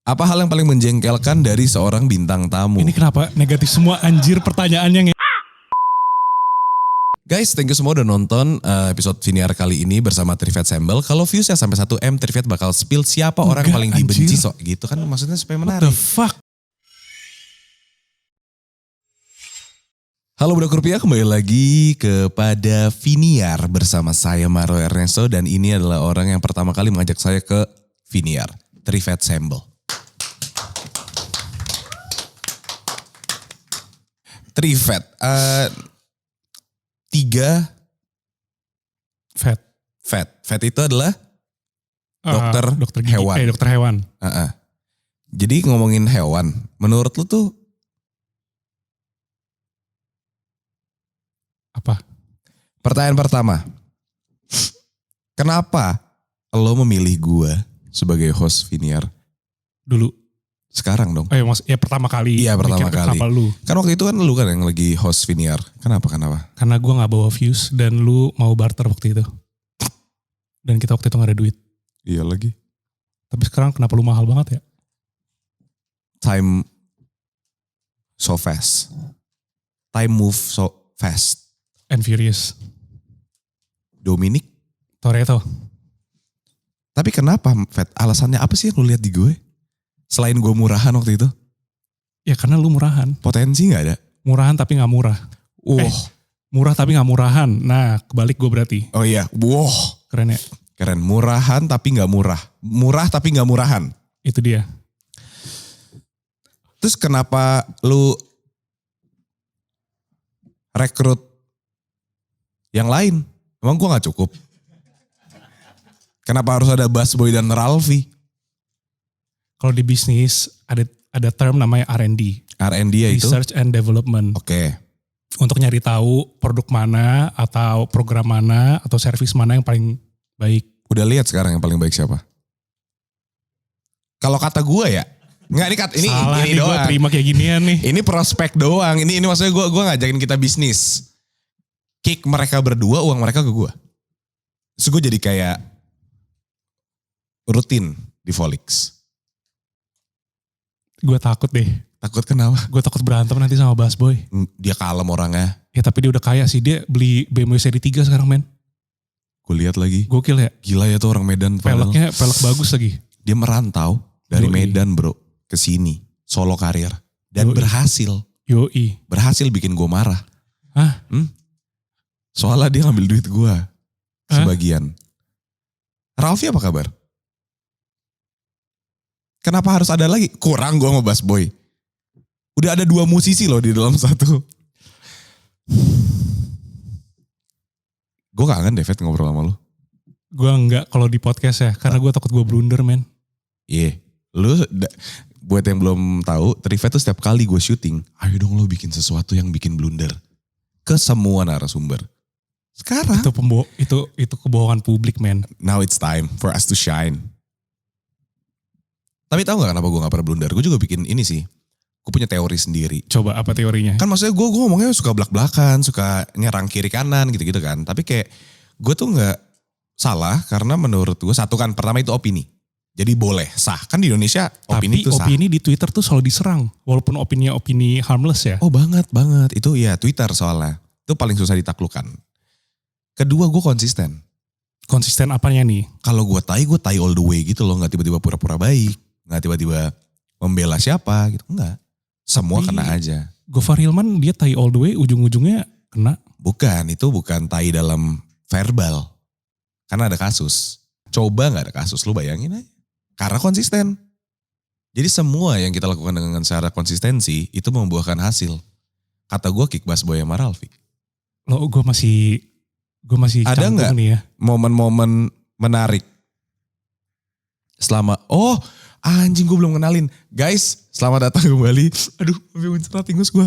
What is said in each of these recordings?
Apa hal yang paling menjengkelkan dari seorang bintang tamu? Ini kenapa negatif semua anjir pertanyaannya? Guys, thank you semua udah nonton episode Viniar kali ini bersama Trivet Sembel. Kalau viewsnya sampai 1M, Trivet bakal spill siapa orang yang paling dibenci gitu kan maksudnya supaya menarik. What the fuck? Halo Budak Rupiah, kembali lagi kepada Viniar bersama saya Maro Ernesto dan ini adalah orang yang pertama kali mengajak saya ke Viniar, Trivet Sembel. Trivet, tiga vet itu adalah dokter gigi, hewan. Dokter hewan. Jadi ngomongin hewan, menurut lu tuh apa? Pertanyaan pertama, kenapa lo memilih gua sebagai host Viniar? Dulu. Sekarang dong. Ya pertama kali. Iya pertama kali. Kenapa lu? Kan waktu itu kan lu kan yang lagi host Viniar. Kenapa? Karena gue gak bawa views dan lu mau barter waktu itu. Dan kita waktu itu gak ada duit. Iya lagi. Tapi sekarang kenapa lu mahal banget ya? Time so fast. Time move so fast. And furious. Dominic Toretto. Tapi kenapa Vet? Alasannya apa sih yang lu lihat di gue? Selain gue murahan waktu itu? Ya karena lu murahan. Potensi gak ada? Murahan tapi gak murah. Murah tapi gak murahan. Nah kebalik gue berarti. Oh iya. Wow. Keren ya? Keren. Murahan tapi gak murah. Murah tapi gak murahan. Itu dia. Terus kenapa lu rekrut yang lain? Emang gue gak cukup? Kenapa harus ada Busboy dan Ralfi? Kalau di bisnis ada term namanya R&D. R&D ya itu? Research and Development. Oke. Untuk nyari tahu produk mana atau program mana atau service mana yang paling baik. Udah lihat sekarang yang paling baik siapa? Kalau kata gue ya, ini salah ini nih doang. Gue terima kayak ginian nih. Ini prospek doang. Ini maksudnya gue ngajakin kita bisnis. Kick mereka berdua, uang mereka ke gue. Terus gue jadi kayak rutin di Volix. Gue takut deh. Takut kenapa? Gue takut berantem nanti sama Busboy. Dia kalem orangnya. Ya tapi dia udah kaya sih. Dia beli BMW seri 3 sekarang men. Gue lihat lagi. Gokil ya. Gila ya tuh orang Medan. Pelek bagus lagi. Dia merantau dari Medan bro ke sini. Solo karir. Dan berhasil. Yoi. Berhasil bikin gue marah. Hah? Soalnya dia ngambil duit gue. Sebagian. Ralfi apa kabar? Kenapa harus ada lagi? Kurang gue sama Busboy. Udah ada 2 musisi loh di dalam satu. Gue kangen deh Vet ngobrol sama lu. Gue enggak kalau di podcast ya. Karena gue takut gue blunder men. Iya. Lu buat yang belum tahu, Trivet tuh setiap kali gue syuting, ayo dong lo bikin sesuatu yang bikin blunder. Ke semua narasumber. Sekarang. Itu kebohongan publik men. Now it's time for us to shine. Tapi tahu gak kenapa gue gak pernah blunder? Gue juga bikin ini sih. Gue punya teori sendiri. Coba apa teorinya? Kan maksudnya gue ngomongnya suka belak-belakan, suka nyerang kiri kanan gitu-gitu kan. Tapi kayak gue tuh gak salah karena menurut gue satu kan pertama itu opini. Jadi boleh, sah. Kan di Indonesia opini itu sah. Tapi opini di Twitter tuh selalu diserang. Walaupun opini harmless ya. Oh banget. Itu ya Twitter soalnya. Itu paling susah ditaklukkan. Kedua gue konsisten. Konsisten apanya nih? Kalau gue tai all the way gitu loh. Gak tiba-tiba pura-pura baik. Gak tiba-tiba membela siapa gitu. Enggak. Semua kena aja. Gofar Hilman dia tai all the way ujung-ujungnya kena. Bukan, itu bukan tai dalam verbal. Karena ada kasus. Coba gak ada kasus, lu bayangin aja. Karena konsisten. Jadi semua yang kita lakukan dengan secara konsistensi itu membuahkan hasil. Kata gue kick Busboy sama Ralfi. Lo gue masih ada gak nih ya. momen-momen menarik? Anjing gue belum kenalin. Guys, selamat datang kembali. Aduh, mencerat ingus gue.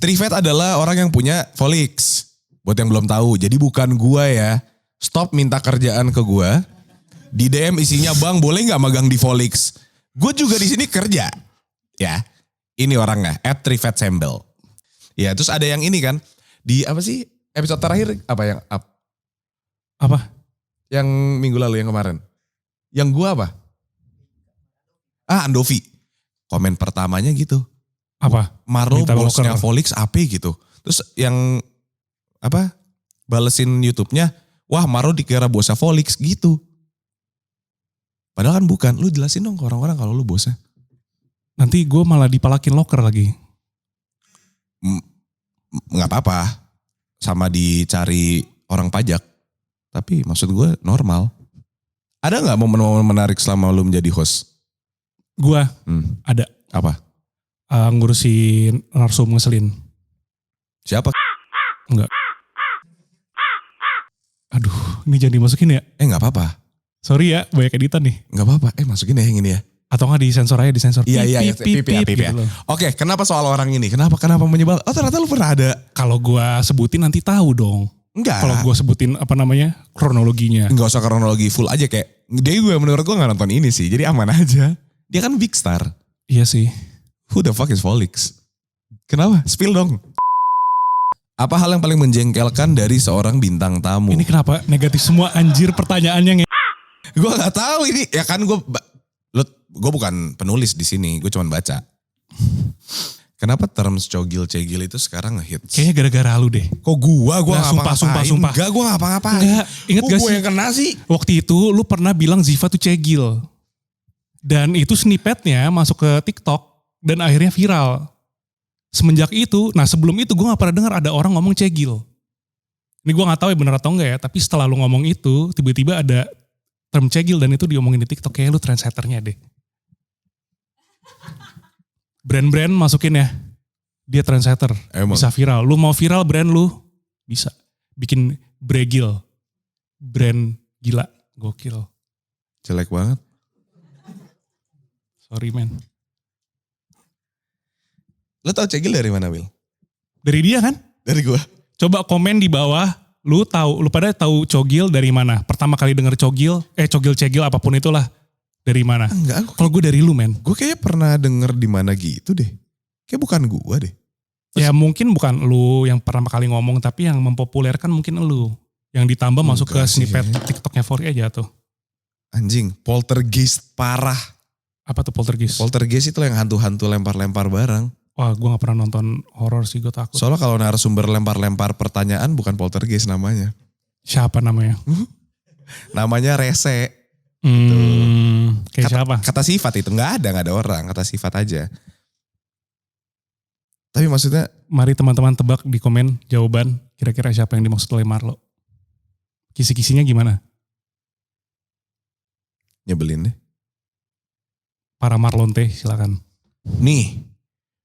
Trivet adalah orang yang punya Volix. Buat yang belum tahu, jadi bukan gue ya. Stop minta kerjaan ke gue. Di DM isinya, bang boleh gak magang di Volix? Gue juga di sini kerja. Ya, ini orangnya, @trivet_sembel. Ya, terus ada yang ini kan. Di apa sih, episode terakhir apa yang up? Apa? Yang minggu lalu, yang kemarin. Yang gue apa? Andovi. komen pertamanya gitu. Apa? Marlo Minta bosnya loker. Volix AP gitu. Terus yang balesin YouTube-nya, wah Marlo dikira bosnya Volix gitu. Padahal kan bukan, lu jelasin dong ke orang-orang kalau lu bosnya. Nanti gue malah dipalakin loker lagi. Nggak apa-apa, sama dicari orang pajak. Tapi maksud gue normal. Ada nggak momen-momen menarik selama lu menjadi host? Gue ada Apa? ngurusin narsum ngeselin. Siapa? Enggak. Aduh, ini jangan dimasukin ya. Nggak apa-apa. Sorry ya, banyak editan nih. Nggak apa-apa. Masukin ya yang ini ya. Atau nggak disensor aja, disensor. Iya. Pip, Pip. gitu loh. Oke, kenapa soal orang ini? Kenapa menyebar? Oh ternyata lu pernah ada. Kalau gue sebutin nanti tahu dong. Enggak. Kalau gue sebutin kronologinya. Nggak usah kronologi full aja kayak. Menurut gue nggak nonton ini sih. Jadi aman aja. Dia kan big star. Iya sih. Who the fuck is Volix? Kenapa? Spill dong. Apa hal yang paling menjengkelkan dari seorang bintang tamu? Ini kenapa negatif semua anjir pertanyaannya? Gue nggak tahu ini. Ya kan gue bukan penulis di sini. Gue cuma baca. Kenapa terms cogil-cegil itu sekarang ngehits? Kayaknya gara-gara lu deh. Kok gue Nggak, ngapa-ngapain? sumpah. Enggak, gue ngapa-ngapain. Enggak, inget Kok gak gue sih? yang kena sih? Waktu itu lu pernah bilang Ziva tuh cegil. Dan itu snippetnya masuk ke TikTok dan akhirnya viral. Semenjak itu, nah sebelum itu gue gak pernah dengar ada orang ngomong cegil. Ini gue gak tahu ya benar atau enggak ya, tapi setelah lu ngomong itu, tiba-tiba ada term cegil dan itu diomongin di TikTok. Kayaknya lu trendsetternya deh. Brand-brand masukin ya. Dia trendsetter, Emang. bisa viral. Lu mau viral brand lu, bisa. Bikin bregil. Brand gila, gokil. Jelek banget. Sorry men. Lo tau cegil dari mana, Will? Dari dia kan? Dari gue. Coba komen di bawah, lu pada tahu cogil dari mana? Pertama kali denger cogil cegil apapun itulah. Dari mana? Enggak, Kalau gue dari lu men. gue kayaknya pernah denger di mana gitu deh. Kayak bukan gue deh. Ya mungkin bukan lu yang pertama kali ngomong, tapi yang mempopulerkan mungkin lu. Yang ditambah masuk ke Enggak sih, snippet kayaknya. TikToknya Fori aja tuh. Anjing, poltergeist parah. Apa tuh poltergeist? Poltergeist itu yang hantu-hantu lempar-lempar barang. Wah gue gak pernah nonton horor sih, gue takut. Soalnya kalau narasumber lempar-lempar pertanyaan bukan poltergeist namanya. Siapa namanya? Namanya rese. Kayak siapa? Kata sifat itu, nggak ada orang, kata sifat aja. Tapi maksudnya, Mari teman-teman tebak di komen jawaban kira-kira siapa yang dimaksud oleh Marlo. Kisi-kisinya gimana? nyebelin deh. Para Marlonte silakan. Nih,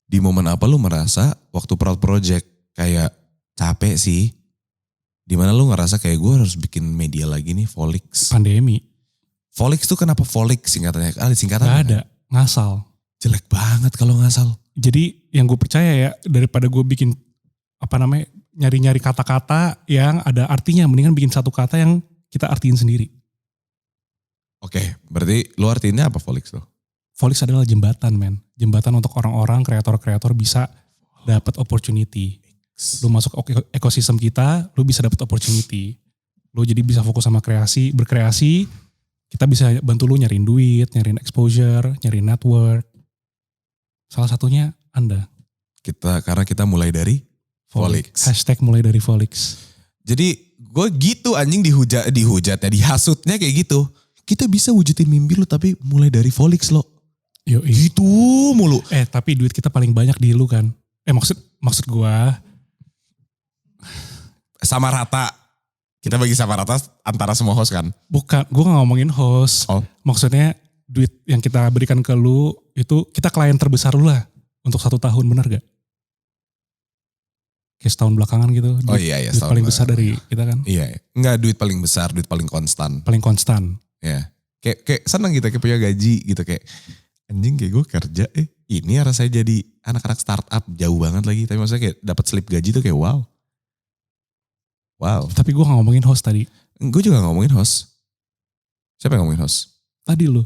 di momen apa lu merasa waktu Proud Project kayak capek sih? Dimana lu ngerasa kayak gue harus bikin media lagi nih, Volix. Pandemi. Volix tuh kenapa Volix singkatannya? Ada singkatannya? Gak ada, ngasal. Jelek banget kalau ngasal. Jadi yang gue percaya ya, daripada gue bikin nyari-nyari kata-kata yang ada artinya, mendingan bikin satu kata yang kita artiin sendiri. Oke, berarti lu artinya apa Volix tuh? Volix adalah jembatan, men. Jembatan untuk orang-orang, kreator-kreator bisa dapat opportunity. Lu masuk ekosistem kita, lu bisa dapat opportunity. Lu jadi bisa fokus sama berkreasi. Kita bisa bantu lu nyariin duit, nyariin exposure, nyariin network. Salah satunya Anda. Karena kita mulai dari Volix. Hashtag mulai dari Volix. Jadi gue gitu anjing dihujatnya, dihasutnya kayak gitu. Kita bisa wujudin mimpi lu tapi mulai dari Volix lo. Yoi. Gitu mulu. Tapi duit kita paling banyak di lu kan. Maksud gue. Sama rata. Kita bagi sama rata antara semua host kan. Bukan, gue gak ngomongin host. Oh. Maksudnya duit yang kita berikan ke lu itu kita klien terbesar lu lah. Untuk 1 tahun, benar gak? Kayak setahun belakangan gitu. Duit, Iya, duit paling besar dari kita kan. Iya, enggak duit paling besar, duit paling konstan. Paling konstan. Ya, kayak seneng gitu, kayak punya gaji gitu, kayak anjing kayak gue kerja, ini rasanya jadi anak-anak startup jauh banget lagi, tapi maksudnya kayak dapat slip gaji tuh kayak wow. Tapi gue gak ngomongin host tadi. Gue juga ngomongin host. Siapa yang ngomongin host? Tadi lu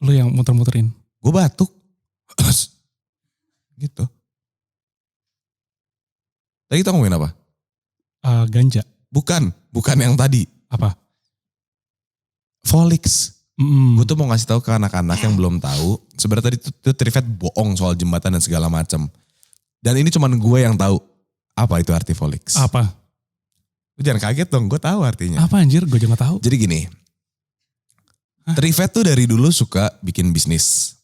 yang muter-muterin. Gue batuk. Gitu. Tadi kita ngomongin apa? Ganja. Bukan yang tadi. Apa? Volix. Gue tuh mau ngasih tahu ke anak-anak yang belum tahu. Sebenarnya tadi tuh Trivet bohong soal jembatan dan segala macam. Dan ini cuman gue yang tahu apa itu arti Volix. Apa? Lu jangan kaget dong, gue tahu artinya. Apa anjir? Gue juga gak tahu. Jadi gini, Trivet tuh dari dulu suka bikin bisnis.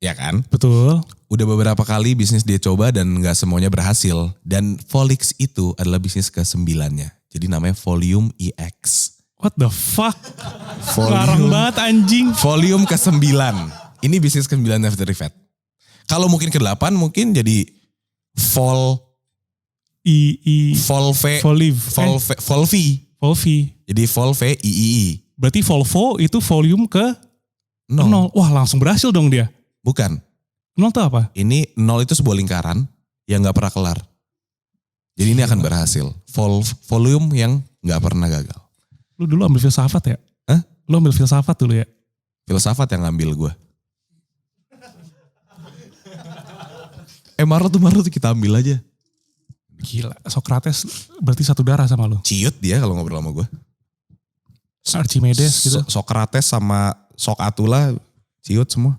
Ya kan? Betul. Udah beberapa kali bisnis dia coba dan gak semuanya berhasil. Dan Volix itu adalah bisnis ke-9-nya. Jadi namanya Volume EX. What the fuck? Larang banget anjing. Volume ke-9. Ini bisnis ke-9 Trivet. Kalau mungkin ke-8 mungkin jadi Volvi. Jadi Volve III. Berarti Volvo itu volume ke 0. Nol. Wah langsung berhasil dong dia. Bukan. 0 itu apa? Ini 0 itu sebuah lingkaran yang gak pernah kelar. Jadi ini akan berhasil. Volume yang gak pernah gagal. Lu dulu ambil filsafat ya? Hah? Lu ambil filsafat dulu ya? Filsafat yang ngambil gue. Marlo tuh kita ambil aja. Gila, Socrates berarti satu darah sama lu. Ciut dia kalau ngobrol sama gue. Archimedes gitu. Socrates sama Sokatula ciut semua.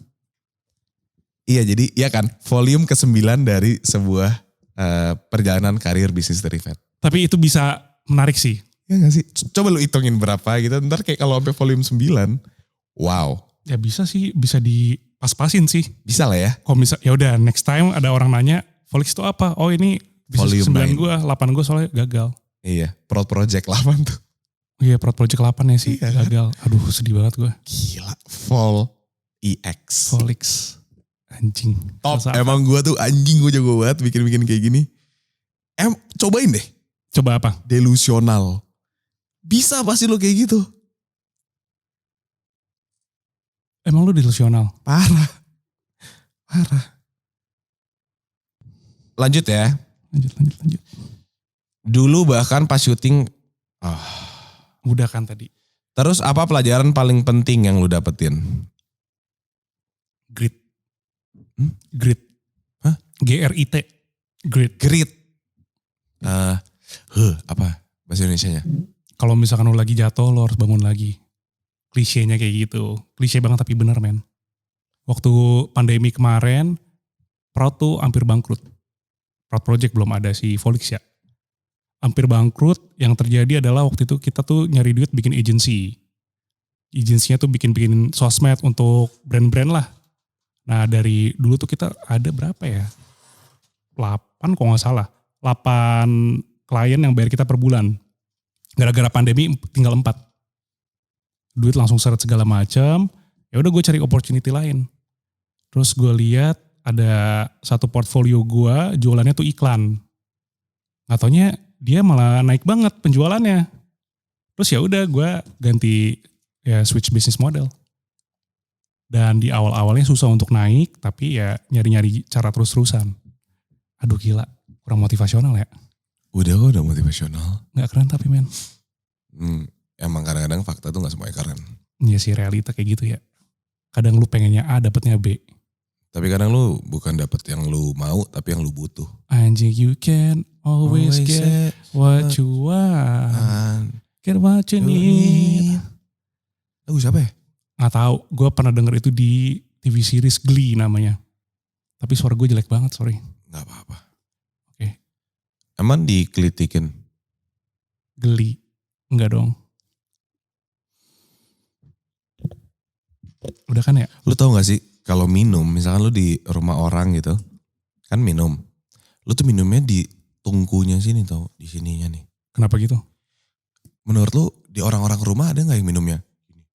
Iya jadi iya kan volume ke-9 dari sebuah perjalanan karir bisnis Trivet. Tapi itu bisa menarik sih. Ya gak sih? Coba lu hitungin berapa gitu. Ntar kayak kalau sampai volume 9. Wow. Ya bisa sih, bisa dipas-pasin sih. Bisa lah ya. Kalau bisa, ya udah next time ada orang nanya, Volix itu apa? Oh ini bisnis Volume 9 gue, 8 gue soalnya gagal. Iya, project 8 tuh. Iya, project 8 ya sih, Iya, gagal. Aduh sedih banget gue. Gila, Vol EX. Volix, anjing. Top, Filsafat. emang gue tuh anjing gue jago banget bikin-bikin kayak gini. Cobain deh, Coba apa? delusional. Bisa pasti lo kayak gitu. Emang lu delusional? Parah. Lanjut ya. Lanjut. Dulu bahkan pas syuting, Udah kan tadi. terus apa pelajaran paling penting yang lu dapetin? Grit. Grit. Hah? GRIT. Grit. Grit. Apa bahasa Indonesianya? Kalau misalkan lu lagi jatuh, lu harus bangun lagi. Klisenya kayak gitu. Klise banget tapi bener men. Waktu pandemi kemarin, Proud tuh hampir bangkrut. Proud Project belum ada si Volix ya. Hampir bangkrut, yang terjadi adalah waktu itu kita tuh nyari duit bikin agency. Agensinya tuh bikin sosmed untuk brand-brand lah. Nah dari dulu tuh kita ada berapa ya? 8 kalau gak salah. 8 klien yang bayar kita per bulan. Gara-gara pandemi tinggal 4. Duit langsung seret segala macam. Ya udah gue cari opportunity lain. Terus gue lihat ada satu portfolio gue jualannya tuh iklan. Nggak taunya dia malah naik banget penjualannya. Terus ya udah gue ganti ya switch business model. Dan di awal-awalnya susah untuk naik, tapi ya nyari-nyari cara terus-terusan. Aduh gila, kurang motivasional ya. Udah motivasional. Nggak keren tapi men. Emang kadang-kadang fakta tuh gak semuanya keren. Iya sih realita kayak gitu ya. Kadang lu pengennya A dapetnya B. Tapi kadang lu bukan dapet yang lu mau, tapi yang lu butuh. Anjing you can always get what you want. Get what you need. Lagu siapa ya? Nggak tahu, gue pernah denger itu di TV series Glee namanya. Tapi suara gue jelek banget, sorry. Gak apa-apa. Oke. Emang dikelitikin? Glee. Enggak dong. Udah kan ya? Lu tau gak sih, kalau minum, misalkan lu di rumah orang gitu, kan minum. Lu tuh minumnya di tungkunya sini tau, di sininya nih. Kenapa gitu? Menurut lu, di orang-orang rumah ada gak yang minumnya?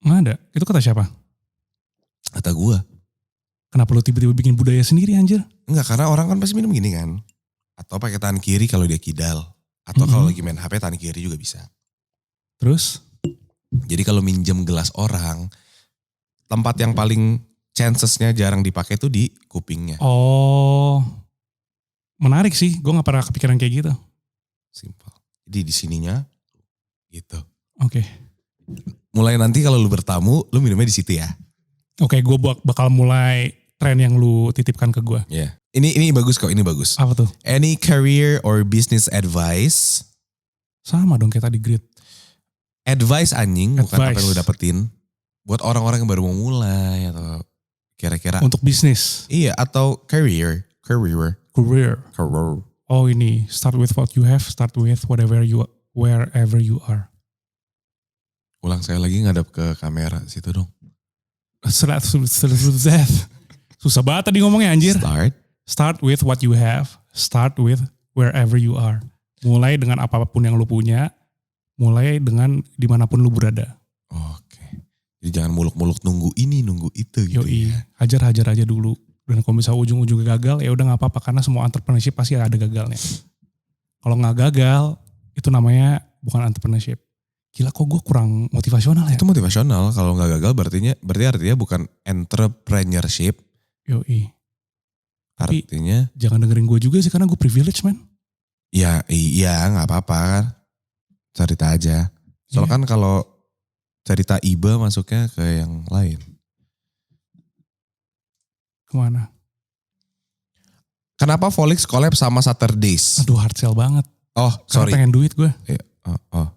Nggak ada. Itu kata siapa? Kata gua. Kenapa lu tiba-tiba bikin budaya sendiri anjir? Enggak, karena orang kan pasti minum gini kan. Atau pakai tangan kiri kalau dia kidal. Atau kalau lagi main HP tangan kiri juga bisa. Terus? Jadi kalau minjem gelas orang, tempat yang paling chancesnya jarang dipakai tuh di kupingnya. Oh, menarik sih. Gue gak pernah kepikiran kayak gitu. Simpel. Jadi di sininya gitu. Oke. Mulai nanti kalau lu bertamu, lu minumnya di situ ya. Oke, gue bakal mulai tren yang lu titipkan ke gue. Iya. Ini bagus kok, ini bagus. Apa tuh? Any career or business advice? Sama dong kayak tadi grid. Advice anjing, bukan apa yang lu Advice. dapetin. buat orang-orang yang baru mau mulai atau kira-kira Untuk bisnis, iya atau career. career. Career. Oh ini, start with what you have, start with wherever you are. Ulang saya lagi ngadap ke kamera situ dong. Susah banget tadi ngomongnya anjir. Start. Start with what you have, start with wherever you are. Mulai dengan apapun yang lu punya, mulai dengan dimanapun lu berada. Oke. Jadi jangan muluk-muluk nunggu ini, nunggu itu gitu Yoi, ya. hajar aja dulu. Dan kalau misalnya ujung-ujungnya gagal, ya udah nggak apa-apa karena semua entrepreneurship pasti ada gagalnya. Kalau nggak gagal, itu namanya bukan entrepreneurship. Gila kok gue kurang motivasional ya? Itu motivasional. Kalau nggak gagal berarti artinya bukan entrepreneurship. Yoi. Tapi Artinya jangan dengerin gue juga sih karena gue privilege man. ya iya nggak apa-apa kan. Cerita aja. Soalnya kan kalau cerita iba masuknya ke yang lain. Kemana? Kenapa Volix collab sama Saturdays? Aduh hard sell banget. Oh Karena sorry. pengen duit gue. Iya, oh.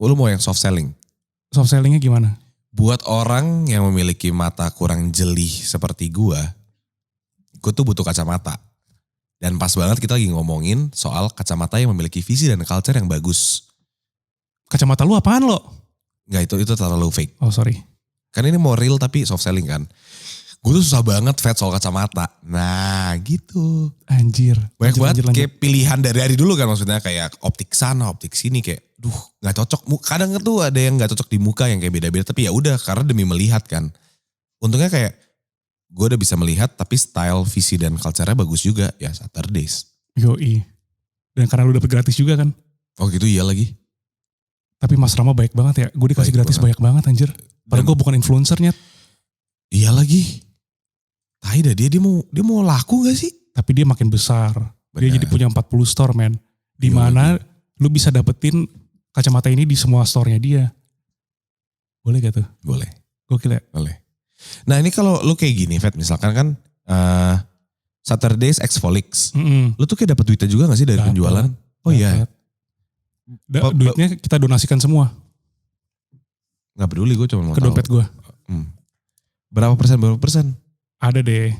Lu mau yang soft selling? Soft sellingnya gimana? Buat orang yang memiliki mata kurang jeli seperti gue tuh butuh kacamata. Dan pas banget kita lagi ngomongin soal kacamata yang memiliki visi dan culture yang bagus. Kacamata lu apaan lo? Nggak, itu terlalu fake. Oh sorry. Kan ini mau real tapi soft selling kan. Gue tuh susah banget soal kacamata. Nah gitu. Anjir. Banyak banget lanjut. kayak pilihan dari dulu kan maksudnya kayak optik sana, optik sini kayak gak cocok. Kadang tuh ada yang gak cocok di muka yang kayak beda-beda tapi ya udah karena demi melihat kan. Untungnya kayak gue udah bisa melihat tapi style, visi dan culture-nya bagus juga ya Saturdays. Yoi. Dan karena lu dapet gratis juga kan. Oh gitu iya lagi. Tapi Mas Rama baik banget ya. Gue dikasih Baik gratis banyak banget anjir. Padahal gue bukan influencernya. Iya lagi. Tai dah dia mau laku gak sih? Tapi dia makin besar. Dia Benar. jadi punya 40 store men. Iya Dimana lu bisa dapetin kacamata ini di semua store-nya dia. Boleh gak tuh? Boleh. Gokil ya? Boleh. Nah ini kalau lu kayak gini Fed misalkan kan Saturdays X Volix. Lu tuh kayak dapet duitnya juga gak sih dari Dapet. penjualan? Oh iya. Duitnya kita donasikan semua Gak peduli gue cuma mau ke tahu. dompet gue. Berapa persen? Ada deh.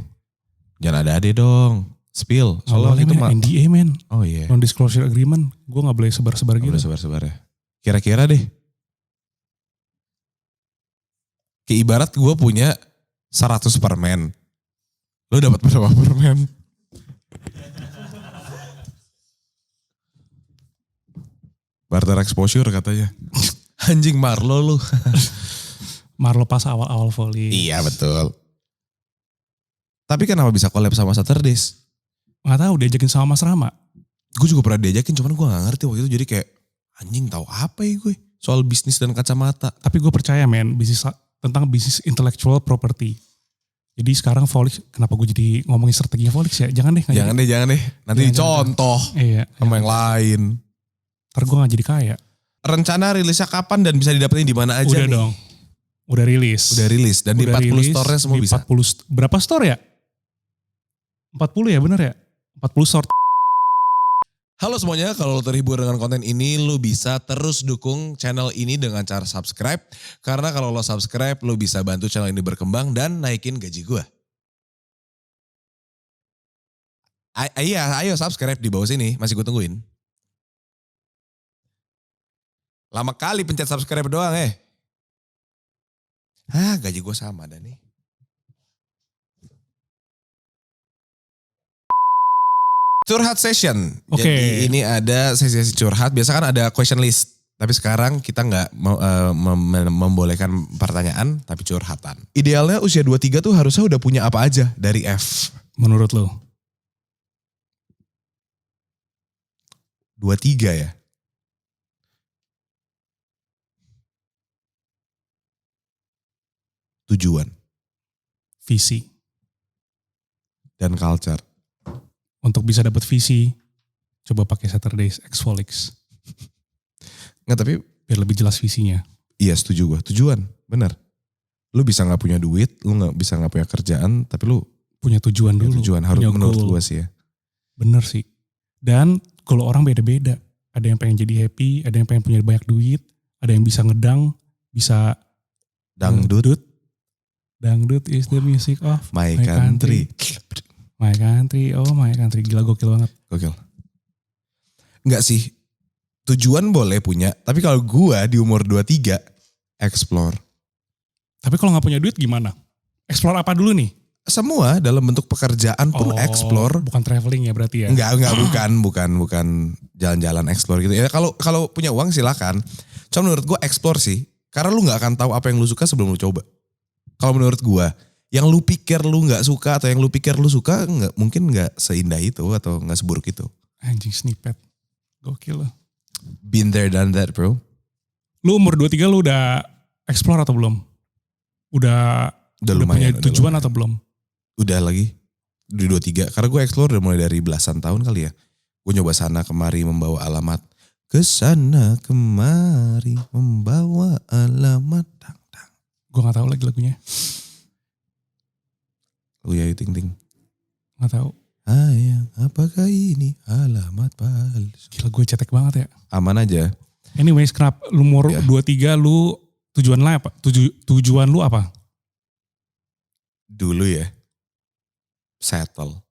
Jangan ada dong. Spill. Soalnya Soalnya itu NDA men. Oh iya. Non disclosure agreement. Gue gak boleh sebar-sebar gitu. Udah sebar-sebar ya. Kira-kira deh. Kayak ibarat gue punya 100 permen. Lu dapat berapa permen? Barter exposure katanya. Anjing Marlo lu. Marlo pas awal-awal volley. Iya betul. Tapi kenapa bisa collab sama Saturdays? Gak tahu diajakin sama Mas Rama. Gue juga pernah diajakin cuman gue gak ngerti waktu itu. Jadi kayak anjing tahu apa ya gue. Soal bisnis dan kacamata. Tapi gue percaya men, tentang bisnis intellectual property. Jadi sekarang Volix, kenapa gue jadi ngomongin strateginya Volix ya? Jangan deh. Jangan deh. Nanti Jangan, dicontoh Iya. sama yang lain. Ntar gue gak jadi kaya. Rencana rilisnya kapan dan bisa didapetin di mana aja Udah nih? dong. Udah rilis. Udah rilis dan di Udah 40 rilis, store-nya semua di bisa. 40, berapa store ya? 40 ya bener ya? 40 store. Halo semuanya, kalau lo terhibur dengan konten ini, lo bisa terus dukung channel ini dengan cara subscribe. Karena kalau lo subscribe, lo bisa bantu channel ini berkembang dan naikin gaji gue. Iya, ayo subscribe di bawah sini, masih gue tungguin. Lama kali pencet subscribe doang gaji gue sama dah nih. Curhat session. Oke. Jadi ini ada sesi curhat. Biasa kan ada question list. Tapi sekarang kita nggak membolehkan pertanyaan, tapi curhatan. Idealnya usia 23 tuh harusnya udah punya apa aja dari F. Menurut lo? 23 ya? Tujuan Visi. dan culture. Untuk bisa dapat visi, coba pakai Saturdays X Volix. Nggak, tapi Biar lebih jelas visinya. iya setuju gue. Tujuan, bener. Lu bisa nggak punya duit, lu nggak bisa nggak punya kerjaan, tapi lu Punya tujuan punya dulu. tujuan. Harus punya menurut goal. gue sih ya. Bener sih. Dan kalau orang beda-beda. Ada yang pengen jadi happy, ada yang pengen punya banyak duit, ada yang bisa ngedang, bisa Dangdut, Dangdut is the music of my country. My country, oh my country. Gila gokil banget. Gokil. Enggak sih, tujuan boleh punya, tapi kalau gua di umur 23, explore. Tapi kalau gak punya duit gimana? Explore apa dulu nih? Semua dalam bentuk pekerjaan pun explore. Bukan traveling ya berarti ya? Enggak, bukan jalan-jalan explore gitu. Ya kalau punya uang silakan. Cuma menurut gue explore sih. Karena lu gak akan tahu apa yang lu suka sebelum lu coba. Kalau menurut gue, yang lu pikir lu gak suka atau yang lu pikir lu suka mungkin gak seindah itu atau gak seburuk itu. Anjing snippet. Gokil loh. Been there, done that bro. Lu umur 23 lu udah explore atau belum? Udah lumayan, punya tujuan atau belum? Udah lagi. Di 23. Karena gue explore udah mulai dari belasan tahun kali ya. Gue nyoba sana kemari membawa alamat. Kesana kemari membawa alamat. Gue gak tahu lagi lagunya. Oh ya ting ting. Gak tahu. Ayang, apakah ini alamat palsu? Gila gue cetek banget ya. Aman aja. Anyways, kenapa lu umur 23 lu tujuan lu apa? Tujuan lu apa? Dulu ya. Settle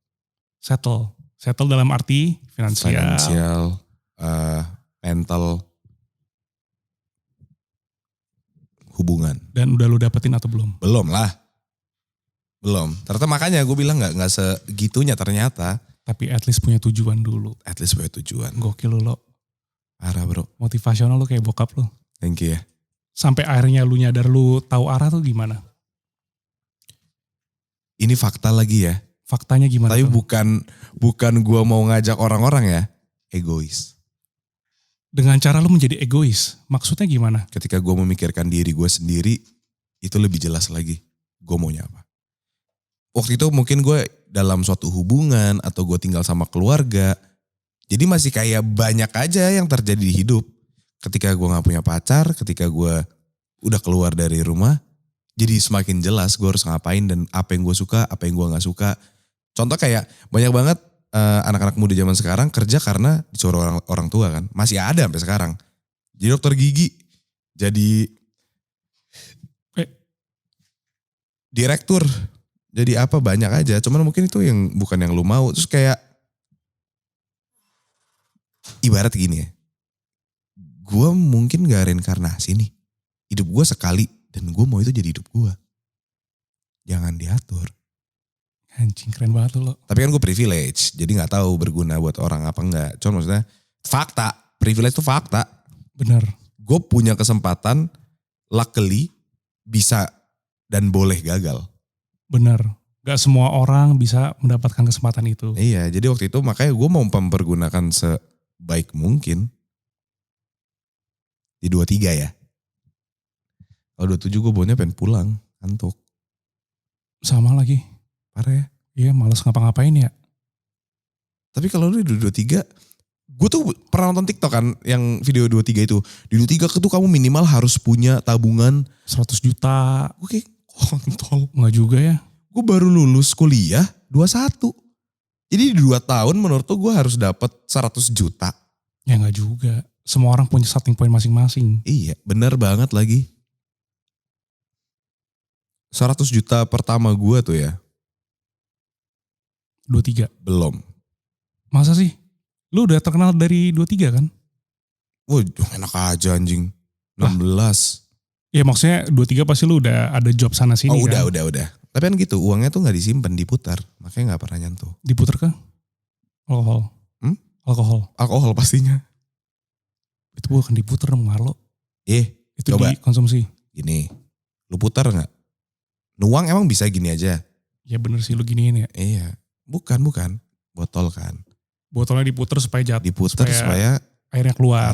dalam arti finansial, mental, hubungan. Dan udah lu dapetin atau belum? Belum. Ternyata makanya gue bilang nggak segitunya ternyata. Tapi at least punya tujuan dulu. At least punya tujuan. Gokil lu lo. Parah bro. Motivasional lu kayak bokap lu. Thank you ya. Sampai akhirnya lu nyadar lu tahu arah tuh gimana? Ini fakta lagi ya. Faktanya gimana? Tapi tuh? bukan gue mau ngajak orang-orang ya. Egois. Dengan cara lu menjadi egois. Maksudnya gimana? Ketika gue memikirkan diri gue sendiri. Itu lebih jelas lagi. Gue maunya apa. Waktu itu mungkin gue dalam suatu hubungan. Atau gue tinggal sama keluarga. Jadi masih kayak banyak aja yang terjadi di hidup. Ketika gue gak punya pacar. Ketika gue udah keluar dari rumah. Jadi semakin jelas gue harus ngapain. Dan apa yang gue suka. Apa yang gue gak suka. Contoh kayak banyak banget anak-anak muda zaman sekarang kerja karena disuruh orang tua kan. Masih ada sampai sekarang. Jadi dokter gigi. Jadi direktur. Jadi apa banyak aja. Cuman mungkin itu yang bukan yang lu mau. Terus kayak ibarat gini ya. Gue mungkin gak reinkarnasi nih. Hidup gue sekali dan gue mau itu jadi hidup gue. Jangan diatur. Anjing keren banget lu lo. Tapi kan gue privilege. Jadi gak tahu berguna buat orang apa enggak. Cuma maksudnya fakta. Privilege itu fakta. Bener. Gue punya kesempatan luckily bisa dan boleh gagal. Bener. Gak semua orang bisa mendapatkan kesempatan itu. Iya jadi waktu itu makanya gue mau mempergunakan sebaik mungkin. Di 23 ya. Kalau 27 gue baunya pengen pulang. Ngantuk. Sama lagi. Parah ya. Iya males ngapa-ngapain ya. Tapi kalau lu di 23, gue tuh pernah nonton TikTok kan yang video 23 itu. Di 23 itu kamu minimal harus punya tabungan 100 juta. Oke, kontol. Enggak juga ya. Gue baru lulus kuliah 21. Jadi di 2 tahun menurut tuh gue harus dapat 100 juta. Ya enggak juga. Semua orang punya starting point masing-masing. Iya, benar banget lagi. 100 juta pertama gue tuh ya. 23. Belum. Masa sih? Lu udah terkenal dari 23 kan? Wah enak aja anjing. 16. Ya maksudnya 23 pasti lu udah ada job sana sini Oh kan? udah. Tapi kan gitu uangnya tuh gak disimpan, diputar. Makanya gak pernah nyentuh. Diputer ke? Alkohol. Alkohol pastinya. Itu bukan diputer dong Marlo. Itu coba. dikonsumsi. Gini, lu putar gak? Nuang emang bisa gini aja? Ya bener sih lu giniin ya. Iya, bukan. Botol kan. Botolnya diputer supaya jatuh. Diputar supaya airnya keluar.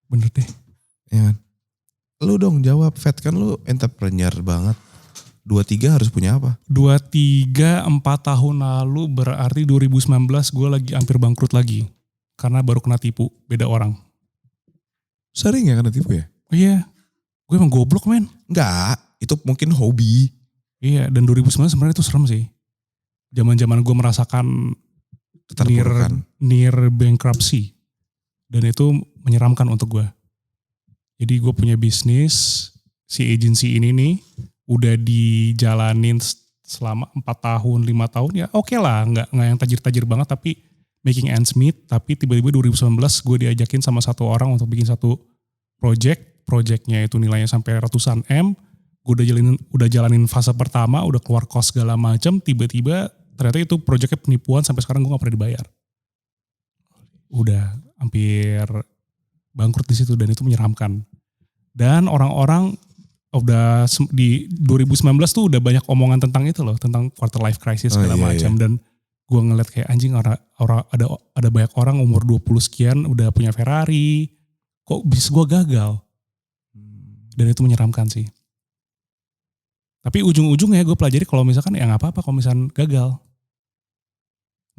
Bener deh. Iya kan? Lu dong jawab, Fat kan lu entrepreneur banget. 23 harus punya apa? 23 4 tahun lalu berarti 2019 gue lagi hampir bangkrut lagi. Karena baru kena tipu, beda orang. Sering ya kena tipu ya? Oh iya, gue emang goblok men. Enggak, itu mungkin hobi. Iya, dan 2019 sebenarnya itu serem sih. Zaman-zaman gue merasakan Keterpurukan. near bankruptcy. Dan itu menyeramkan untuk gue. Jadi gue punya bisnis, si agency ini nih udah dijalanin selama 4 tahun, 5 tahun ya oke lah. Nggak yang tajir-tajir banget tapi making ends meet. Tapi tiba-tiba 2019 gue diajakin sama satu orang untuk bikin satu projectnya itu nilainya sampai ratusan M. Gue udah jalanin fase pertama, udah keluar cost segala macam. Tiba-tiba ternyata itu projectnya penipuan sampai sekarang gue gak pernah dibayar. Udah hampir bangkrut di situ dan itu menyeramkan. Dan orang-orang udah di 2019 tuh udah banyak omongan tentang itu loh, tentang quarter life crisis segala macam. Dan gue ngeliat kayak anjing ada banyak orang umur 20 sekian udah punya Ferrari, kok bisnis gue gagal. Dan itu menyeramkan sih. Tapi ujung-ujungnya gue pelajari kalau misalkan ya gak apa-apa kalau misalkan gagal.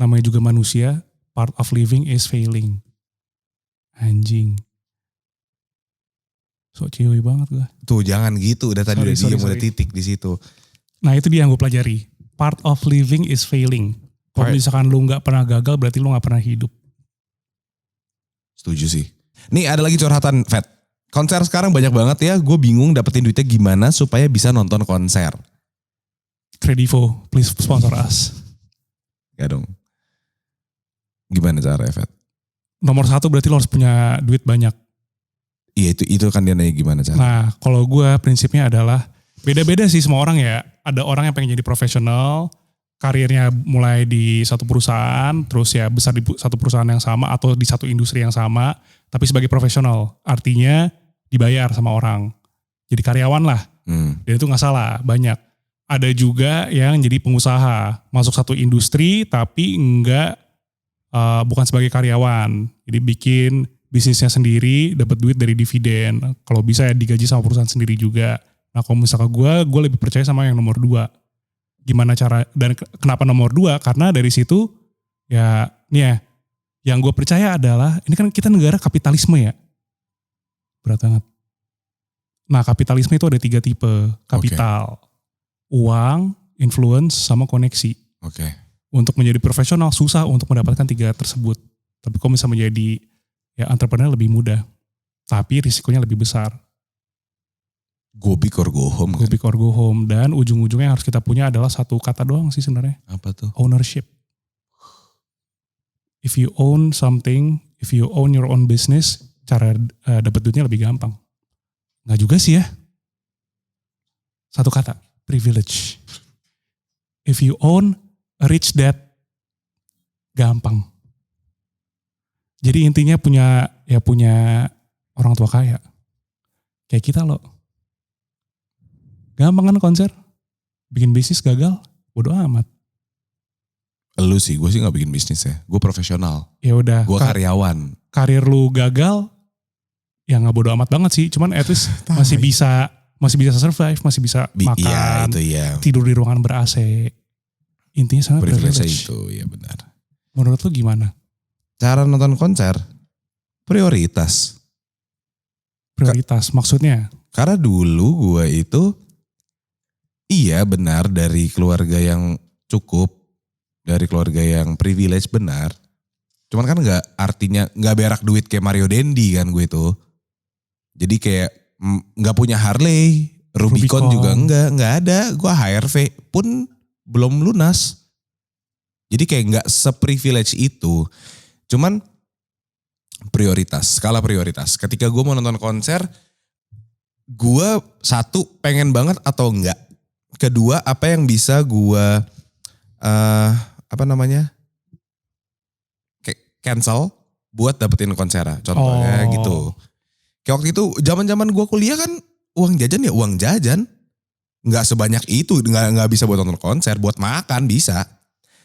Namanya juga manusia, part of living is failing. Anjing. So cewek banget gue. Tuh jangan gitu, udah tadi udah titik di situ. Nah itu dia yang gue pelajari. Part of living is failing. Kalau misalkan lu gak pernah gagal berarti lu gak pernah hidup. Setuju sih. Nih ada lagi curhatan, Fat. Konser sekarang banyak banget ya, gue bingung dapetin duitnya gimana supaya bisa nonton konser. Kredivo, please sponsor us. Ya dong. Gimana caranya, Fat? Nomor 1 berarti lo harus punya duit banyak. Iya itu kan dia nanya gimana caranya. Nah kalau gue prinsipnya adalah, beda-beda sih semua orang ya. Ada orang yang pengen jadi profesional, karirnya mulai di satu perusahaan, terus ya besar di satu perusahaan yang sama atau di satu industri yang sama, tapi sebagai profesional. Artinya dibayar sama orang. Jadi karyawan lah. Dan itu gak salah, banyak. Ada juga yang jadi pengusaha, masuk satu industri tapi bukan sebagai karyawan. Jadi bikin bisnisnya sendiri, dapat duit dari dividen. Kalau bisa ya digaji sama perusahaan sendiri juga. Nah kalau misalkan gue lebih percaya sama yang nomor 2. Gimana cara, dan kenapa nomor 2? Karena dari situ ya nih ya, yang gue percaya adalah, ini kan kita negara kapitalisme ya. Berat banget. Nah kapitalisme itu ada 3 tipe. Kapital, uang, influence, sama koneksi. Untuk menjadi profesional susah untuk mendapatkan 3 tersebut. Tapi kalau misalnya menjadi ya entrepreneur lebih mudah. Tapi risikonya lebih besar. Go big or go home. Go big or go home. Dan ujung-ujungnya yang harus kita punya adalah satu kata doang sih sebenarnya. Apa tuh? Ownership. If you own something, if you own your own business, cara dapat duitnya lebih gampang. Nggak juga sih ya. Satu kata, privilege. If you own a rich dad, gampang. Jadi intinya punya orang tua kaya. Kayak kita loh. Gampang kan konser? Bikin bisnis gagal, bodo amat. Lu sih, gue sih gak bikin bisnis ya. Gue profesional. Ya udah. Gue karyawan. Karir lu gagal, ya gak bodo amat banget sih. Cuman at least masih bisa survive, masih bisa makan, tidur di ruangan ber-AC. Intinya sama privilege. Itu, ya benar. Menurut lu gimana? Cara nonton konser, prioritas. Prioritas, maksudnya? Karena dulu gue itu, iya benar dari keluarga yang cukup, dari keluarga yang privilege benar. Cuman kan gak berak duit kayak Mario Dendi kan gue itu. Jadi kayak gak punya Harley, Rubicon juga gak ada. Gue HRV pun belum lunas. Jadi kayak gak se-privilege itu. Cuman skala prioritas. Ketika gue mau nonton konser, gue satu pengen banget atau enggak. Kedua apa yang bisa gue cancel buat dapetin konser. Contohnya gitu. Kayak waktu itu zaman gue kuliah kan uang jajan ya uang jajan. Nggak sebanyak itu, nggak bisa buat nonton konser, buat makan bisa.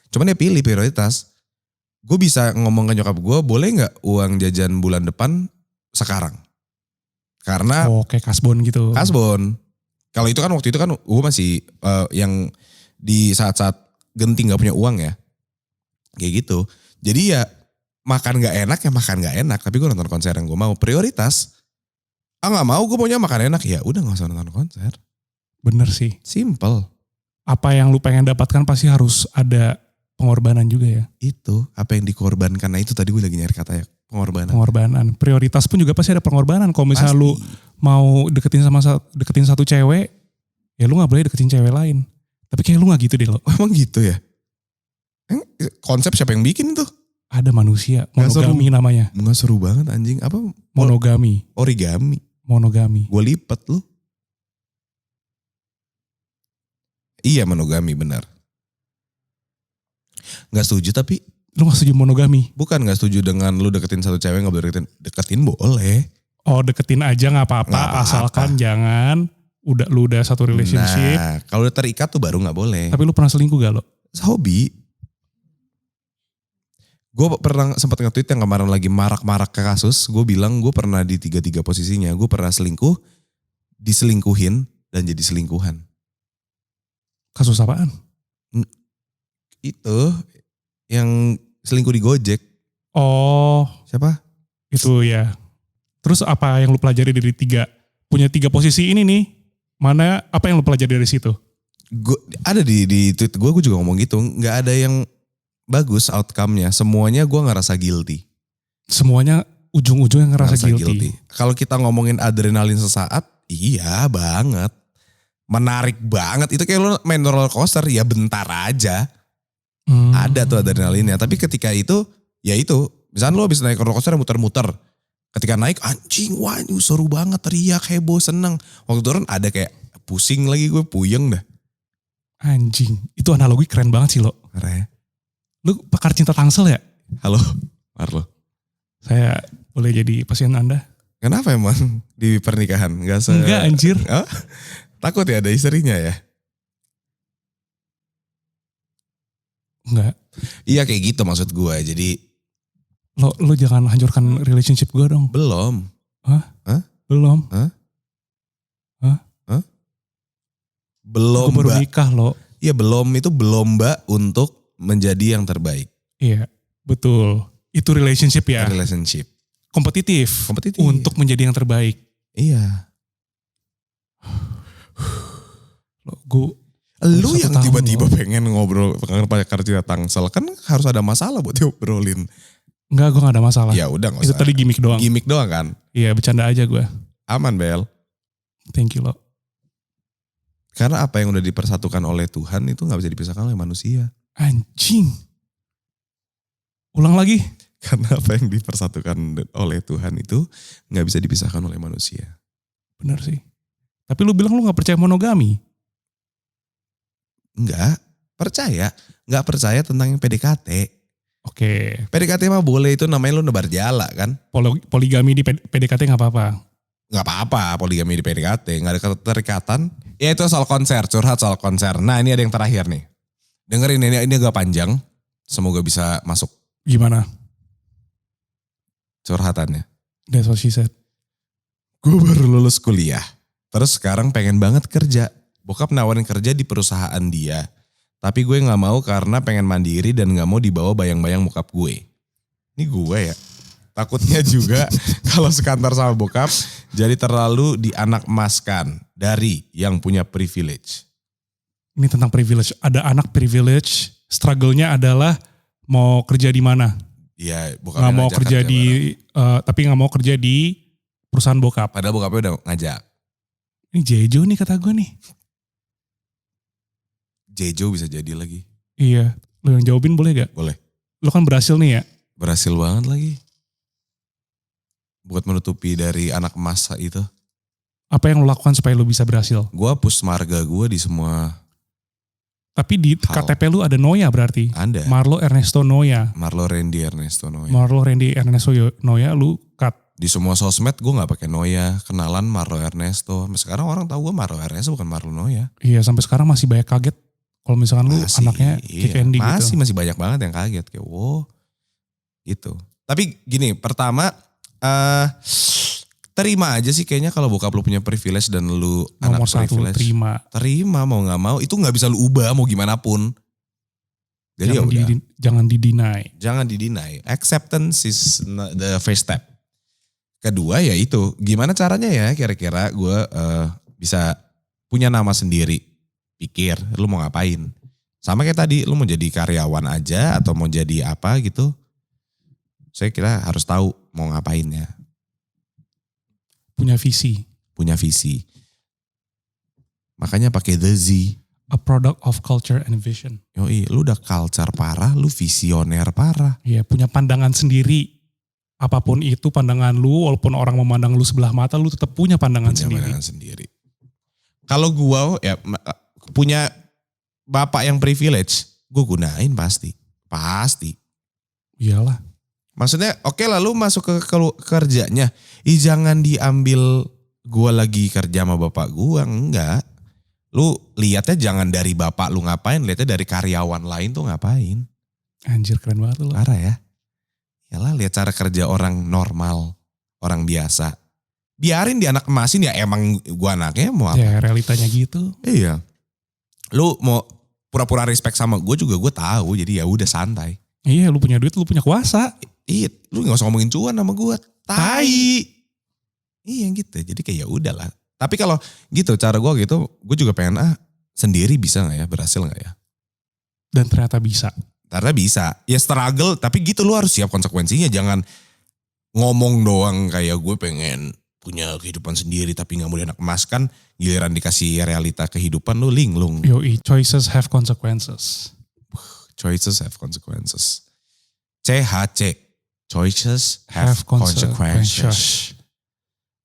Cuman ya pilih prioritas. Gue bisa ngomong ke nyokap gue, boleh nggak uang jajan bulan depan sekarang? Karena kayak kasbon gitu. Kasbon. Kalau itu kan waktu itu kan gue masih yang di saat-saat genting nggak punya uang ya, kayak gitu. Jadi ya makan nggak enak ya makan nggak enak, tapi gue nonton konser yang gue mau. Prioritas. Nggak mau, gue maunya makan enak, ya udah nggak usah nonton konser. Bener sih. Simple. Apa yang lu pengen dapatkan pasti harus ada pengorbanan juga ya. Itu apa yang dikorbankan. Nah itu tadi gue lagi nyari kata ya. Pengorbanan. Prioritas pun juga pasti ada pengorbanan. Kalau misalnya Pasti. lu mau deketin satu cewek, ya lu gak boleh deketin cewek lain. Tapi kayak lu gak gitu deh lo. Emang gitu ya? Konsep siapa yang bikin itu? Ada manusia, Nggak monogami namanya. Nggak seru banget anjing. Apa? Monogami. Monogami. Gue lipet lu. Iya monogami benar. Gak setuju tapi. Lu gak setuju monogami? Bukan gak setuju dengan lu deketin satu cewek gak boleh deketin. Deketin boleh. Oh deketin aja gak apa-apa. Asalkan jangan lu udah satu relationship. Nah kalau udah terikat tuh baru gak boleh. Tapi lu pernah selingkuh gak lo? Hobi. Gue pernah sempat nge-tweet yang kemarin lagi marak-marak ke kasus. Gue bilang gue pernah di 3-3 posisinya. Gue pernah selingkuh, diselingkuhin, dan jadi selingkuhan. Kasus apaan? Itu yang selingkuh di Gojek. Oh. Siapa? Itu ya. Terus apa yang lu pelajari dari punya 3 posisi ini nih? Apa yang lu pelajari dari situ? Ada di tweet gue juga ngomong gitu. Gak ada yang bagus outcome-nya. Semuanya gue ngerasa guilty. Semuanya ujung-ujungnya ngerasa guilty. Kalau kita ngomongin adrenalin sesaat, iya banget. Menarik banget. Itu kayak lu main roller coaster, ya bentar aja. Ada tuh adrenalinnya. Tapi ketika itu, ya itu. Misalnya lu habis naik roller coaster muter-muter. Ketika naik, anjing, wah ini seru banget, teriak, heboh, seneng. Waktu turun ada kayak pusing lagi, gue puyeng dah. Anjing, itu analogi keren banget sih lo. Keren. Lu pakar cinta Tangsel ya? Halo, Marlo. Saya boleh jadi pasien Anda? Kenapa emang di pernikahan? Enggak anjir. Oh? Takut ya ada istrinya ya? Enggak. Iya kayak gitu maksud gue. Jadi Lo jangan hancurkan relationship gue dong. belum. Belum. Belum gue baru mbak. nikah lo. Iya belum, itu belum mbak untuk menjadi yang terbaik. Iya betul. Itu relationship ya. Relationship. Kompetitif. Kompetitif. Untuk menjadi yang terbaik. Iya. Lu yang tiba-tiba pengen ngobrol pakar cinta Tangsel. Kan harus ada masalah buat diobrolin. Enggak, gue gak ada masalah. Ya udah gak usah. Itu tadi gimmick doang. Gimmick doang kan? Iya bercanda aja gue. Aman Bel. Thank you lo. Karena apa yang udah dipersatukan oleh Tuhan itu gak bisa dipisahkan oleh manusia. Anjing. Ulang lagi. Karena apa yang dipersatukan oleh Tuhan itu gak bisa dipisahkan oleh manusia. Benar sih. Tapi lu bilang lu gak percaya monogami. Enggak, percaya. Gak percaya tentang yang PDKT. Oke. PDKT mah boleh, itu namanya lu nebar jala kan. Poligami di PDKT gak apa-apa. Gak apa-apa poligami di PDKT, gak ada keterikatan. Ya itu soal konser, curhat soal konser. Nah ini ada yang terakhir nih. Dengerin ini agak panjang. Semoga bisa masuk Gimana? curhatannya. That's what she said. Gue baru lulus kuliah. Terus sekarang pengen banget kerja. Bokap nawarin kerja di perusahaan dia. Tapi gue gak mau karena pengen mandiri dan gak mau dibawa bayang-bayang bokap gue. Ini gue ya. Takutnya juga kalau sekantor sama bokap jadi terlalu dianakmaskan dari yang punya privilege. Ini tentang privilege. Ada anak privilege, struggle-nya adalah mau kerja di mana. Iya, bokapnya Nggak mau ngajak kerja di, tapi nggak mau kerja di perusahaan bokap. Padahal bokapnya udah ngajak. Ini Jejo nih kata gue nih. Jejo bisa jadi lagi. Iya, lo yang jawabin boleh gak? Boleh. Lo kan berhasil nih ya. Berhasil banget lagi. Buat menutupi dari anak emas itu. Apa yang lo lakukan supaya lo bisa berhasil? Gue hapus marga gue di semua. Tapi di KTP lu ada Noya berarti. Ada. Marlo Ernesto Noya. Marlo Randy Ernesto Noya. Marlo Randy Ernesto Noya lu cut. Di semua sosmed gue gak pakai Noya. Kenalan Marlo Ernesto. Sampai sekarang orang tahu gue Marlo Ernesto bukan Marlo Noya. Iya sampai sekarang masih banyak kaget. Kalau misalkan lu anaknya kayak Andy gitu. Masih banyak banget yang kaget. Kayak wow. Gitu. Tapi gini pertama. Terima aja sih kayaknya kalau bokap lu punya privilege dan lu anak Nomor satu privilege. terima Mau gak mau. Itu gak bisa lu ubah mau gimana pun. Jadi jangan di-deny. Jangan di-deny. Acceptance is the first step. Kedua ya itu. Gimana caranya ya kira-kira gue bisa punya nama sendiri. Pikir lu mau ngapain. Sama kayak tadi lu mau jadi karyawan aja atau mau jadi apa gitu. Saya kira harus tahu mau ngapainnya. Punya visi. Punya visi. Makanya pakai the Z. A product of culture and vision. Yoi, lu udah culture parah, lu visioner parah. Iya, punya pandangan sendiri. Apapun itu pandangan lu, walaupun orang memandang lu sebelah mata, lu tetap punya pandangan sendiri. Pandangan sendiri. Kalau gua ya punya bapak yang privilege, gue gunain pasti. Pasti. Iyalah. Maksudnya oke lah lu masuk ke kerjanya. Jangan diambil gua lagi kerja sama bapak gua, enggak. Lu lihatnya jangan dari bapak lu ngapain, lihatnya dari karyawan lain tuh ngapain. Anjir keren banget lu. Parah ya. Yalah lihat cara kerja orang normal, orang biasa. Biarin di anak emasin ya emang gua anaknya mau apa. Ya realitanya gitu. Iya. Lu mau pura-pura respect sama gue juga gue tahu, jadi ya udah santai. Iya lu punya duit, lu punya kuasa. Iya, lu gak usah ngomongin cuan sama gue. Tai. Iya gitu, jadi kayak ya udahlah. Tapi kalau gitu cara gue gitu, gue juga pengen sendiri bisa gak ya, berhasil gak ya? Dan ternyata bisa. Ternyata bisa. Ya struggle, tapi gitu lu harus siap konsekuensinya. Jangan ngomong doang kayak gue pengen punya kehidupan sendiri tapi gak mau dianak emas kan. Giliran dikasih realita kehidupan lu linglung. Yoi, choices have consequences. Choices have consequences. CHC. Choices Have have consequences. consequences.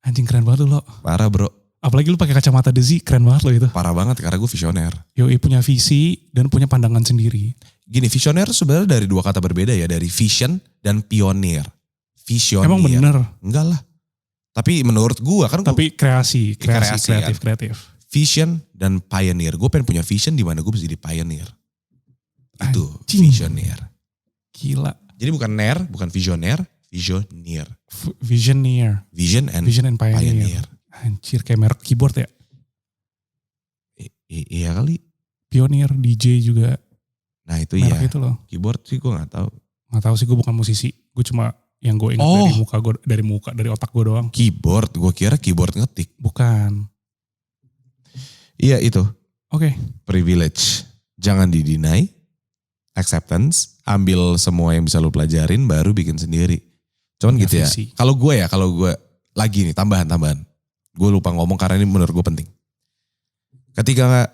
Anjing keren banget lu lo. Parah bro. Apalagi lu pakai kacamata Desi, keren banget lo itu. Parah banget karena gue visioner. Yoi punya visi dan punya pandangan sendiri. Gini, visioner sebenarnya dari dua kata berbeda ya. Dari vision dan pionir. Visioner. Emang bener. Enggak lah. Tapi menurut gue kan. Tapi kreasi kreatif. Vision dan pioneer. Gue pengen punya vision di mana gue bisa jadi pioneer. Itu Anjing. visioner. Gila. Jadi bukan ner, bukan visioner, visioneer. Visioneer. Vision and Pioneer. pioneer. Anjir kayak merek keyboard ya. Iya kali. Pioneer, DJ juga. Nah itu Merek ya. itu loh. Keyboard sih gue gak tahu. Gak tahu sih, gue bukan musisi. Gue cuma yang gue ingat dari otak gue doang. Keyboard, gue kira keyboard ngetik. Bukan. Iya itu. Oke. Privilege. Jangan didinai. Acceptance. Ambil semua yang bisa lu pelajarin baru bikin sendiri. Cuman Punya gitu ya. visi. Kalau gue lagi nih tambahan. Gue lupa ngomong karena ini menurut gue penting. Ketika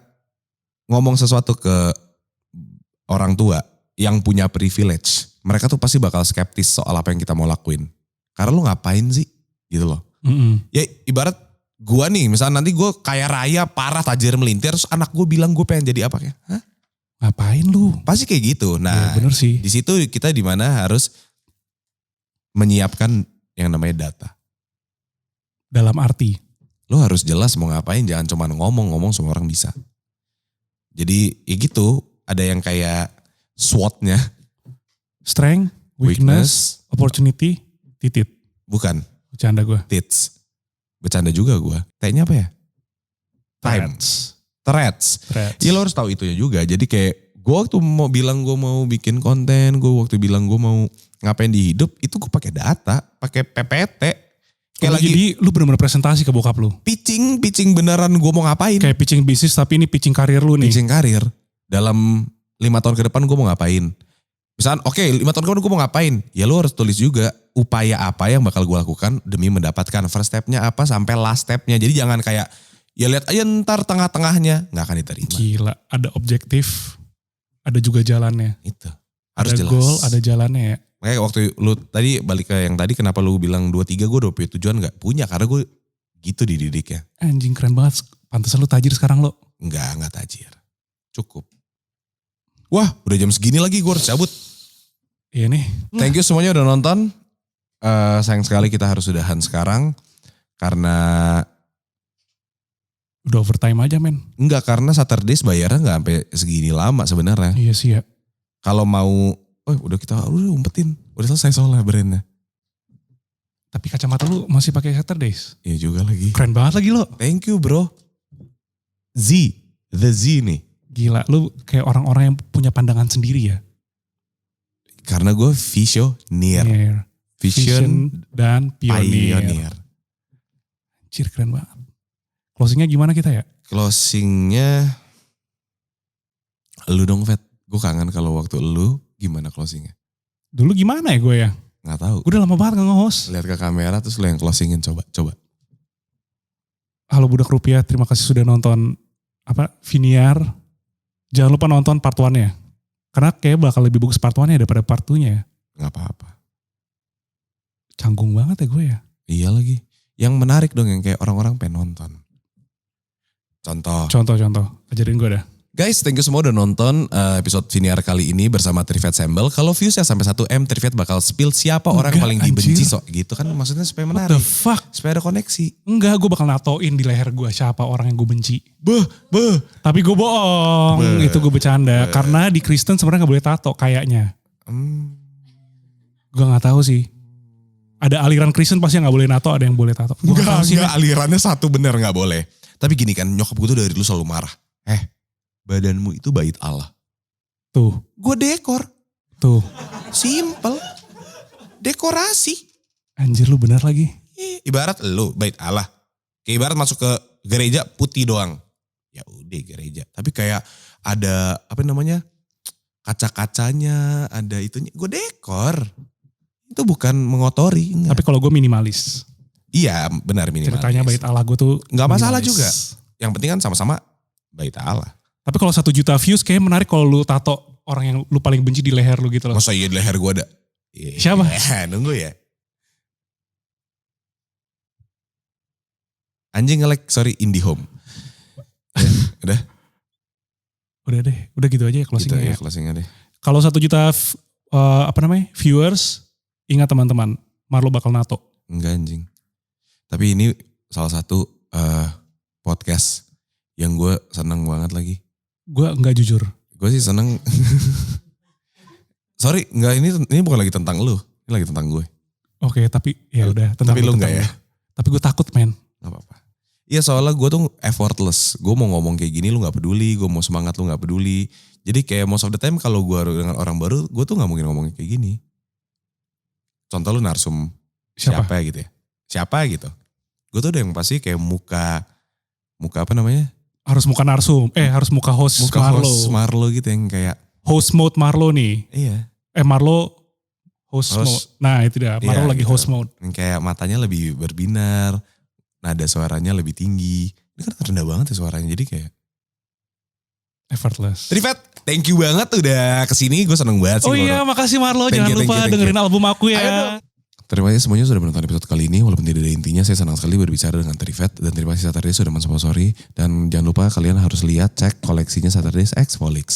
ngomong sesuatu ke orang tua yang punya privilege, mereka tuh pasti bakal skeptis soal apa yang kita mau lakuin. Karena lu ngapain sih? Gitu loh. Ya ibarat gue nih, misalnya nanti gue kaya raya, parah, tajir melintir, terus anak gue bilang gue pengen jadi apa? Hah? Ngapain lu? Pasti kayak gitu. Nah, Ya, bener sih. di situ kita di mana harus menyiapkan yang namanya data. Dalam arti. Lo harus jelas mau ngapain, jangan cuma ngomong semua orang bisa. Jadi ya gitu, ada yang kayak SWOT-nya. Strength, weakness, opportunity, titit. Bukan, Bercanda gue. tits. Bercanda juga gue. T-nya apa ya? Time. Threats. Ya lo harus tahu itunya juga. Jadi kayak gue waktu mau bilang gue mau bikin konten, gue waktu bilang gue mau ngapain di hidup, itu gue pakai data, pakai PPT. Kayak lagi Jadi lu bener-bener presentasi ke bokap lu. pitching beneran gue mau ngapain. Kayak pitching bisnis tapi ini pitching karir lu nih. Pitching karir. Dalam 5 tahun ke depan gue mau ngapain. Misalnya oke 5 tahun ke depan gue mau ngapain. Ya lu harus tulis juga upaya apa yang bakal gue lakukan demi mendapatkan first stepnya apa sampai last stepnya. Jadi jangan kayak ya lihat aja ntar tengah-tengahnya. Gak akan diterima. Gila, ada objektif, ada juga jalannya. Itu. Harus ada jelas. goal, ada jalannya ya. Makanya waktu lu tadi balik ke yang tadi kenapa lu bilang 2-3 gue udah punya tujuan gak? Punya karena gue gitu dididiknya. Anjing keren banget, pantesan lu tajir sekarang lo. Enggak tajir. Cukup. Wah udah jam segini lagi gue harus cabut. Iya nih. Thank you semuanya udah nonton. Sayang sekali kita harus udahan sekarang. Karena Udah overtime aja men. enggak, karena Saturdays bayarnya enggak sampai segini lama sebenarnya. Iya sih ya. Kalau mau, udah umpetin. Udah selesai soalnya brandnya. Tapi kacamata lu masih pakai Saturdays. Iya juga lagi. Keren banget lagi lo. Thank you bro. The Z nih. Gila, lu kayak orang-orang yang punya pandangan sendiri ya. Karena gue visioneer. Vision dan pioneer. Anjir keren banget. Closingnya gimana kita ya? Closingnya, lu dong Vet. Gue kangen kalau waktu lu gimana closingnya. Dulu gimana ya gue ya? Nggak tahu. Gue udah lama banget gak nge-host. Lihat ke kamera terus lo yang closingin coba. Halo Budak Rupiah, terima kasih sudah nonton Viniar. Jangan lupa nonton part 1-nya. Karena kayak bakal lebih bagus part 1-nya daripada part 2-nya. Nggak apa-apa. Canggung banget ya gue ya. Iya lagi. Yang menarik dong yang kayak orang-orang pengen nonton. Contoh. Ajarin gue dah. Guys, thank you semua udah nonton episode Viniar kali ini bersama Trifet Sembel. Kalau viewsnya sampai 1M, Trifet bakal spill siapa orang yang paling dibenci gitu kan. Maksudnya supaya menarik. What the fuck? Supaya ada koneksi. Enggak, gue bakal natoin di leher gue siapa orang yang gue benci. Tapi gue bohong, itu gue bercanda. Karena di Kristen sebenarnya gak boleh tato kayaknya. Gue gak tahu sih. Ada aliran Kristen pasti yang gak boleh nato, ada yang boleh tato. Enggak, alirannya satu bener gak boleh. Tapi gini kan, nyokap gue tuh dari dulu selalu marah. Badanmu itu bait Allah. Tuh. Gue dekor. Tuh. Simple. Dekorasi. Anjir lu bener lagi. Ibarat lu bait Allah. Kayak ibarat masuk ke gereja putih doang. Ya udah gereja. Tapi kayak ada kaca-kacanya, ada itunya. Gue dekor. Itu bukan mengotori. Enggak. Tapi kalau gue minimalis. Iya benar minimalis. Ceritanya bait Allah gue tuh nggak masalah minimalis. juga. Yang penting kan sama-sama bait Allah. Tapi kalau 1 juta views kayak menarik kalau lu tato orang yang lu paling benci di leher lu gitu loh. Masa iya di leher gue ada? Siapa? Nunggu ya. Anjing nge-lag, sorry, IndiHome. Udah? Udah deh, udah gitu aja ya Gitu closingnya ya ya. closingnya deh. Kalau 1 juta viewers, ingat teman-teman, Marlo bakal nato. Enggak anjing. Tapi ini salah satu podcast yang gue seneng banget lagi. Gue nggak jujur. Gue sih seneng. Sorry, enggak ini bukan lagi tentang lu. Ini lagi tentang gue. Oke, tapi ya udah. Tapi lu enggak ya? Tapi gue takut men. Gak apa-apa. Iya soalnya gue tuh effortless. Gue mau ngomong kayak gini lu gak peduli. Gue mau semangat lu gak peduli. Jadi kayak most of the time kalau gue dengan orang baru. Gue tuh gak mungkin ngomongin kayak gini. Contoh lu narsum. Siapa gitu ya. Siapa gitu. Gue tuh udah yang pasti kayak muka apa namanya. Harus muka narsum. Harus muka host Marlo. Host Marlo gitu yang kayak. Host mode Marlo nih. Iya. Marlo host mode. Nah itu dia. Marlo Iya, lagi gitu. host mode. Yang kayak matanya lebih berbinar. Nada suaranya lebih tinggi. Ini kan rendah banget ya suaranya. Jadi kayak. Effortless. Trifet, thank you banget udah kesini. Gue seneng banget sih. Oh iya, makasih Marlo. Thank Jangan you, lupa thank you. dengerin album aku ya. Terima kasih semuanya sudah menonton episode kali ini. Walaupun tidak ada intinya, saya senang sekali berbicara dengan Trifet. Dan terima kasih Saturday sudah mensponsori. Dan jangan lupa kalian harus lihat, cek koleksinya Saturdays X Volix.